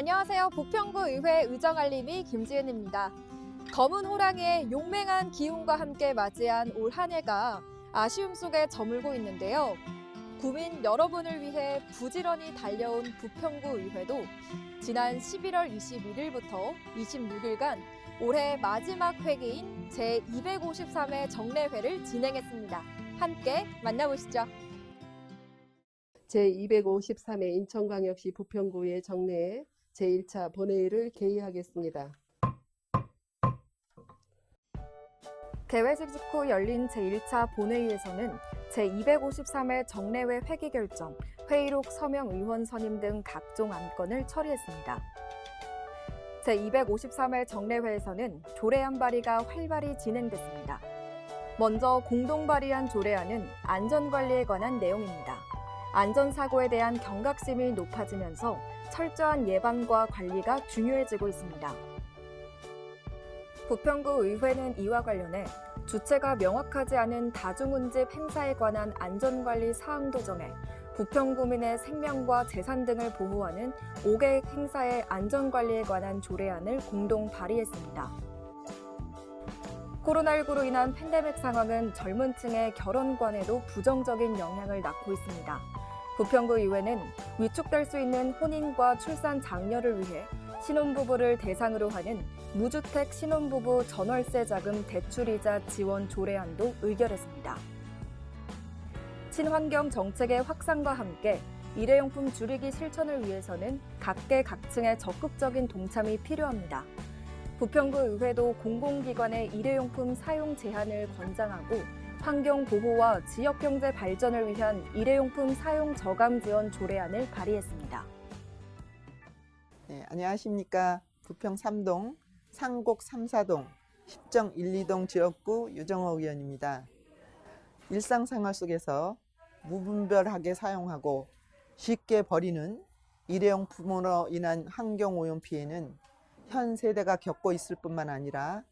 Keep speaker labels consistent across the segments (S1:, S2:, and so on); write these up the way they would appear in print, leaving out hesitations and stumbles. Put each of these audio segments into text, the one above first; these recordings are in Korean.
S1: 안녕하세요. 부평구의회 의정알림이 김지은입니다. 검은 호랑이의 용맹한 기운과 함께 맞이한 올 한 해가 아쉬움 속에 저물고 있는데요. 구민 여러분을 위해 부지런히 달려온 부평구의회도 지난 11월 21일부터 26일간 올해 마지막 회기인 제253회 정례회를 진행했습니다. 함께 만나보시죠.
S2: 제253회 인천광역시 부평구의 정례 제1차 본회의를 개의하겠습니다.
S1: 개회식 직후 열린 제1차 본회의에서는 제253회 정례회 회기 결정, 회의록 서명 의원 선임 등 각종 안건을 처리했습니다. 제253회 정례회에서는 조례안 발의가 활발히 진행됐습니다. 먼저 공동 발의한 조례안은 안전관리에 관한 내용입니다. 안전사고에 대한 경각심이 높아지면서 철저한 예방과 관리가 중요해지고 있습니다. 부평구 의회는 이와 관련해 주체가 명확하지 않은 다중운집 행사에 관한 안전관리 사항도 정해 부평구민의 생명과 재산 등을 보호하는 5개 행사의 안전관리에 관한 조례안을 공동 발의했습니다. 코로나19로 인한 팬데믹 상황은 젊은 층의 결혼관에도 부정적인 영향을 낳고 있습니다. 부평구 의회는 위축될 수 있는 혼인과 출산 장려를 위해 신혼부부를 대상으로 하는 무주택 신혼부부 전월세 자금 대출이자 지원 조례안도 의결했습니다. 친환경 정책의 확산과 함께 일회용품 줄이기 실천을 위해서는 각계 각층의 적극적인 동참이 필요합니다. 부평구 의회도 공공기관의 일회용품 사용 제한을 권장하고 환경보호와 지역경제 발전을 위한 일회용품 사용 저감 지원 조례안을 발의했습니다.
S3: 네, 안녕하십니까. 부평 3동, 상곡 3, 4동, 10정 1, 2동 지역구 유정호 의원입니다. 일상생활 속에서 무분별하게 사용하고 쉽게 버리는 일회용품으로 인한 환경오염 피해는 현 세대가 겪고 있을 뿐만 아니라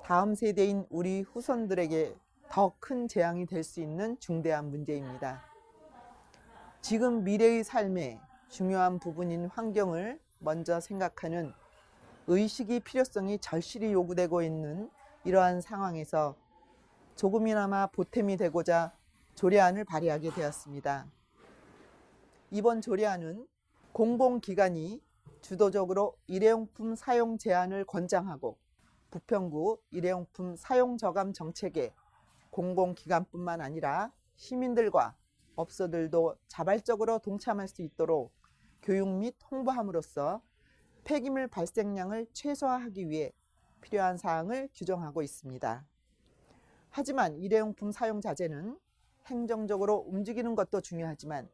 S3: 다음 세대인 우리 후손들에게 더 큰 재앙이 될 수 있는 중대한 문제입니다. 지금 미래의 삶의 중요한 부분인 환경을 먼저 생각하는 의식의 필요성이 절실히 요구되고 있는 이러한 상황에서 조금이나마 보탬이 되고자 조례안을 발의하게 되었습니다. 이번 조례안은 공공기관이 주도적으로 일회용품 사용 제한을 권장하고 부평구 일회용품 사용 저감 정책에 공공기관뿐만 아니라 시민들과 업소들도 자발적으로 동참할 수 있도록 교육 및 홍보함으로써 폐기물 발생량을 최소화하기 위해 필요한 사항을 규정하고 있습니다. 하지만 일회용품 사용 자제는 행정적으로 움직이는 것도 중요하지만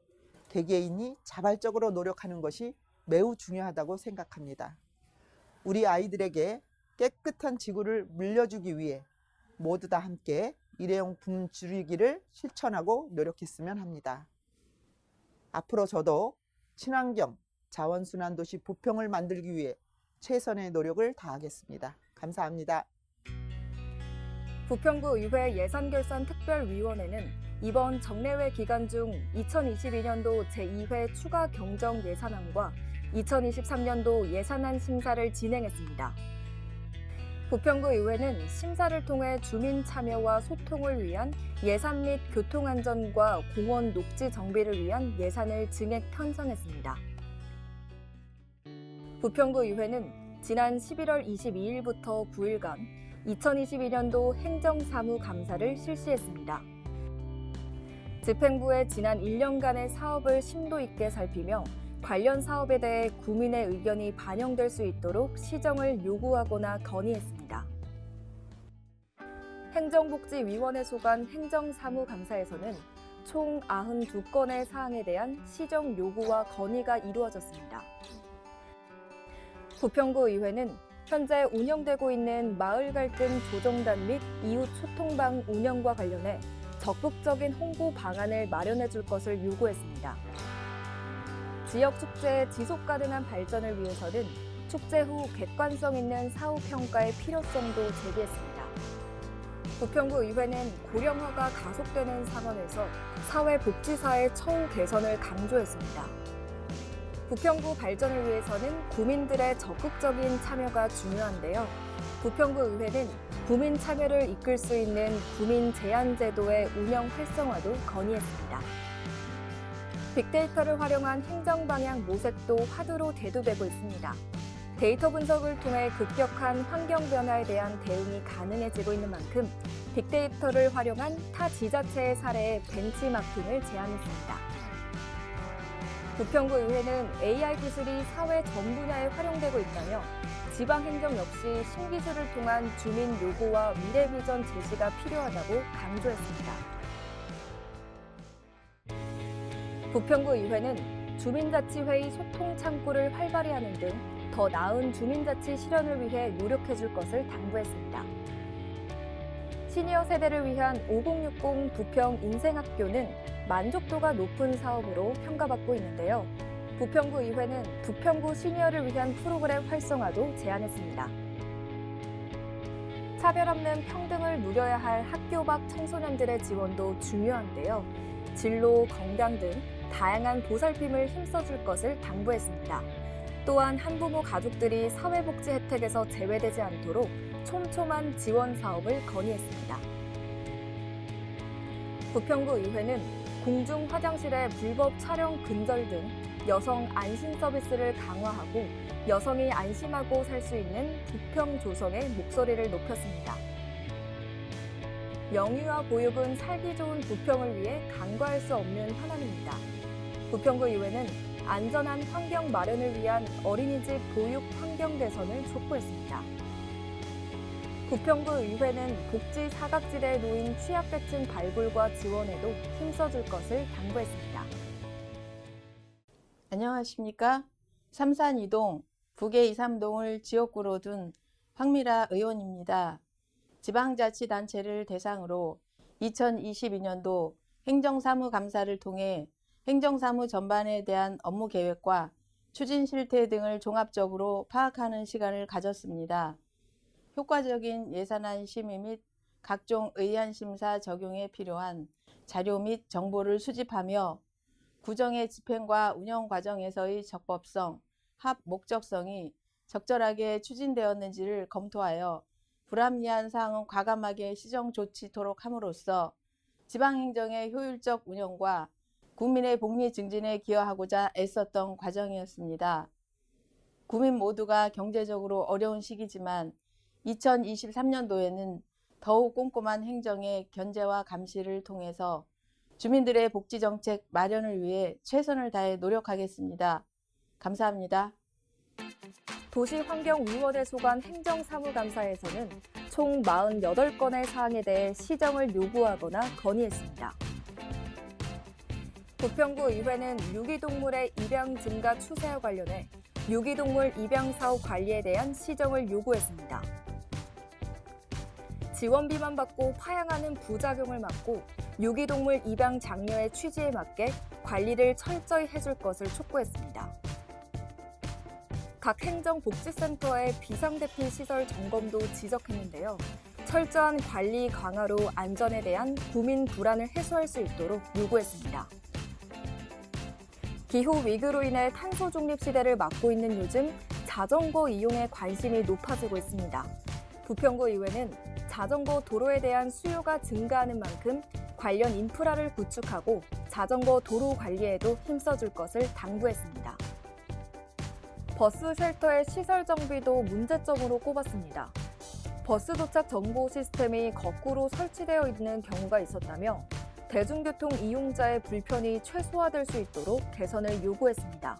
S3: 개개인이 자발적으로 노력하는 것이 매우 중요하다고 생각합니다. 우리 아이들에게 깨끗한 지구를 물려주기 위해 모두 다 함께 일회용품 줄이기를 실천하고 노력했으면 합니다. 앞으로 저도 친환경 자원순환도시 부평을 만들기 위해 최선의 노력을 다하겠습니다. 감사합니다.
S1: 부평구 의회 예산결산특별위원회는 이번 정례회 기간 중 2022년도 제2회 추가 경정 예산안과 2023년도 예산안 심사를 진행했습니다. 부평구 의회는 심사를 통해 주민 참여와 소통을 위한 예산 및 교통안전과 공원 녹지 정비를 위한 예산을 증액 편성했습니다. 부평구 의회는 지난 11월 22일부터 9일간 2022년도 행정사무감사를 실시했습니다. 집행부의 지난 1년간의 사업을 심도 있게 살피며 관련 사업에 대해 구민의 의견이 반영될 수 있도록 시정을 요구하거나 건의했습니다. 행정복지위원회 소관 행정사무감사에서는 총 92건의 사항에 대한 시정 요구와 건의가 이루어졌습니다. 부평구 의회는 현재 운영되고 있는 마을 갈등 조정단 및 이웃 소통방 운영과 관련해 적극적인 홍보 방안을 마련해 줄 것을 요구했습니다. 지역 축제의 지속 가능한 발전을 위해서는 축제 후 객관성 있는 사후 평가의 필요성도 제기했습니다. 부평구 의회는 고령화가 가속되는 상황에서 사회복지사의 처우 개선을 강조했습니다. 부평구 발전을 위해서는 구민들의 적극적인 참여가 중요한데요. 부평구 의회는 구민 참여를 이끌 수 있는 구민 제안 제도의 운영 활성화도 건의했습니다. 빅데이터를 활용한 행정 방향 모색도 화두로 대두되고 있습니다. 데이터 분석을 통해 급격한 환경 변화에 대한 대응이 가능해지고 있는 만큼 빅데이터를 활용한 타 지자체의 사례에 벤치마킹을 제안했습니다. 부평구 의회는 AI 기술이 사회 전 분야에 활용되고 있다며 지방행정 역시 신기술을 통한 주민 요구와 미래 비전 제시가 필요하다고 강조했습니다. 부평구 의회는 주민자치회의 소통 창구를 활발히 하는 등 더 나은 주민자치 실현을 위해 노력해줄 것을 당부했습니다. 시니어 세대를 위한 5060 부평 인생학교는 만족도가 높은 사업으로 평가받고 있는데요. 부평구 의회는 부평구 시니어를 위한 프로그램 활성화도 제안했습니다. 차별 없는 평등을 누려야 할 학교 밖 청소년들의 지원도 중요한데요. 진로, 건강 등 다양한 보살핌을 힘써줄 것을 당부했습니다. 또한 한부모 가족들이 사회복지 혜택에서 제외되지 않도록 촘촘한 지원 사업을 건의했습니다. 부평구 의회는 공중 화장실의 불법 촬영 근절 등 여성 안심 서비스를 강화하고 여성이 안심하고 살 수 있는 부평 조성의 목소리를 높였습니다. 영유아 보육은 살기 좋은 부평을 위해 간과할 수 없는 현안입니다. 부평구 의회는 안전한 환경 마련을 위한 어린이집 보육 환경 개선을 촉구했습니다. 부평구 의회는 복지 사각지대에 놓인 취약계층 발굴과 지원에도 힘써줄 것을 당부했습니다.
S4: 안녕하십니까? 삼산 2동, 북의 23동을 지역구로 둔 황미라 의원입니다. 지방자치단체를 대상으로 2022년도 행정사무감사를 통해 행정사무 전반에 대한 업무 계획과 추진 실태 등을 종합적으로 파악하는 시간을 가졌습니다. 효과적인 예산안 심의 및 각종 의안 심사 적용에 필요한 자료 및 정보를 수집하며 구정의 집행과 운영 과정에서의 적법성, 합 목적성이 적절하게 추진되었는지를 검토하여 불합리한 사항은 과감하게 시정 조치토록 함으로써 지방행정의 효율적 운영과 국민의 복리 증진에 기여하고자 애썼던 과정이었습니다. 국민 모두가 경제적으로 어려운 시기지만 2023년도에는 더욱 꼼꼼한 행정의 견제와 감시를 통해서 주민들의 복지정책 마련을 위해 최선을 다해 노력하겠습니다. 감사합니다.
S1: 도시환경위원회 소관 행정사무감사에서는 총 48건의 사항에 대해 시정을 요구하거나 건의했습니다. 부평구 의회는 유기동물의 입양 증가 추세와 관련해 유기동물 입양 사업 관리에 대한 시정을 요구했습니다. 지원비만 받고 파양하는 부작용을 막고 유기동물 입양 장려의 취지에 맞게 관리를 철저히 해줄 것을 촉구했습니다. 각 행정복지센터의 비상대피 시설 점검도 지적했는데요. 철저한 관리 강화로 안전에 대한 국민 불안을 해소할 수 있도록 요구했습니다. 기후위기로 인해 탄소 중립 시대를 맞고 있는 요즘 자전거 이용에 관심이 높아지고 있습니다. 부평구 의회는 자전거 도로에 대한 수요가 증가하는 만큼 관련 인프라를 구축하고 자전거 도로 관리에도 힘써줄 것을 당부했습니다. 버스 쉘터의 시설 정비도 문제점으로 꼽았습니다. 버스 도착 정보 시스템이 거꾸로 설치되어 있는 경우가 있었다며 대중교통 이용자의 불편이 최소화될 수 있도록 개선을 요구했습니다.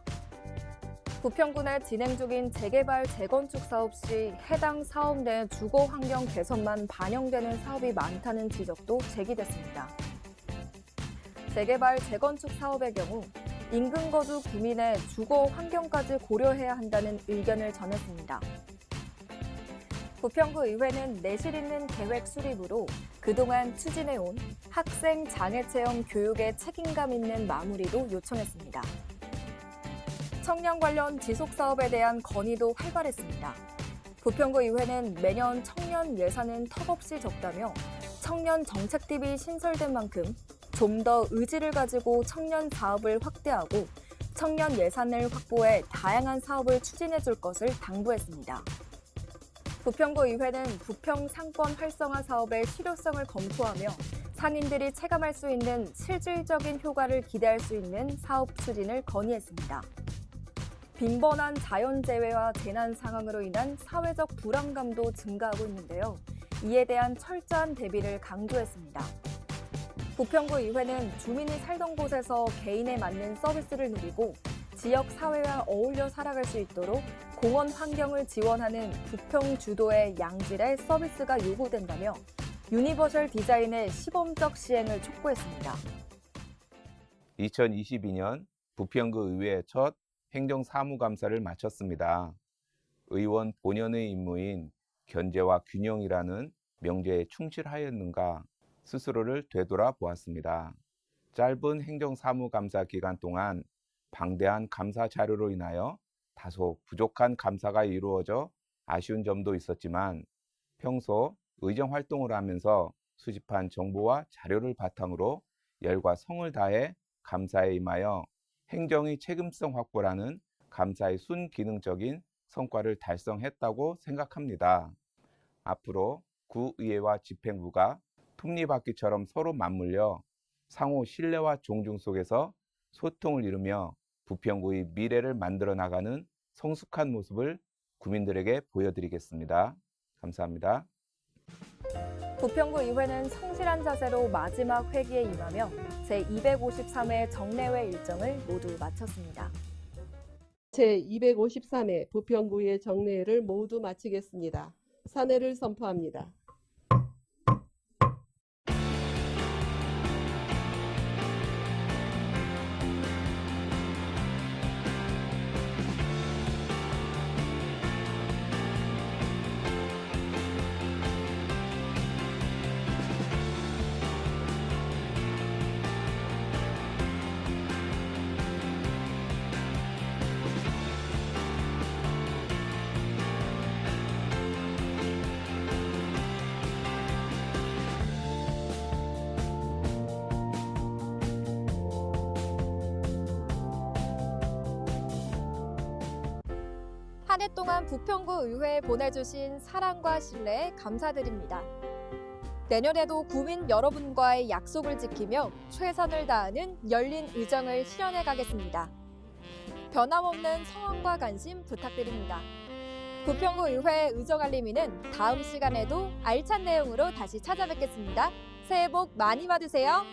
S1: 부평구 내 진행 중인 재개발, 재건축 사업 시 해당 사업 내 주거 환경 개선만 반영되는 사업이 많다는 지적도 제기됐습니다. 재개발, 재건축 사업의 경우 인근 거주 구민의 주거 환경까지 고려해야 한다는 의견을 전했습니다. 부평구 의회는 내실 있는 계획 수립으로 그동안 추진해온 학생 장애체험 교육의 책임감 있는 마무리도 요청했습니다. 청년 관련 지속사업에 대한 건의도 활발했습니다. 부평구 의회는 매년 청년 예산은 턱없이 적다며 청년 정책팀이 신설된 만큼 좀 더 의지를 가지고 청년 사업을 확대하고 청년 예산을 확보해 다양한 사업을 추진해 줄 것을 당부했습니다. 부평구의회는 부평 상권 활성화 사업의 실효성을 검토하며 상인들이 체감할 수 있는 실질적인 효과를 기대할 수 있는 사업 추진을 건의했습니다. 빈번한 자연재해와 재난 상황으로 인한 사회적 불안감도 증가하고 있는데요. 이에 대한 철저한 대비를 강조했습니다. 부평구의회는 주민이 살던 곳에서 개인에 맞는 서비스를 누리고 지역 사회와 어울려 살아갈 수 있도록 공원 환경을 지원하는 부평 주도의 양질의 서비스가 요구된다며 유니버셜 디자인의 시범적 시행을 촉구했습니다.
S5: 2022년 부평구 의회 첫 행정사무감사를 마쳤습니다. 의원 본연의 임무인 견제와 균형이라는 명제에 충실하였는가 스스로를 되돌아 보았습니다. 짧은 행정사무감사 기간 동안 방대한 감사 자료로 인하여 다소 부족한 감사가 이루어져 아쉬운 점도 있었지만 평소 의정 활동을 하면서 수집한 정보와 자료를 바탕으로 열과 성을 다해 감사에 임하여 행정의 책임성 확보라는 감사의 순기능적인 성과를 달성했다고 생각합니다. 앞으로 구의회와 집행부가 톱니바퀴처럼 서로 맞물려 상호 신뢰와 존중 속에서 소통을 이루며 부평구의 미래를 만들어 나가는 성숙한 모습을 구민들에게 보여드리겠습니다. 감사합니다.
S1: 부평구의회는 성실한 자세로 마지막 회기에 임하며 제253회 정례회 일정을 모두 마쳤습니다.
S2: 제253회 부평구의 정례회를 모두 마치겠습니다. 사례를 선포합니다.
S1: 한 해 동안 부평구 의회에 보내주신 사랑과 신뢰에 감사드립니다. 내년에도 구민 여러분과의 약속을 지키며 최선을 다하는 열린 의정을 실현해 가겠습니다. 변함없는 성원과 관심 부탁드립니다. 부평구 의회 의정알림이는 다음 시간에도 알찬 내용으로 다시 찾아뵙겠습니다. 새해 복 많이 받으세요.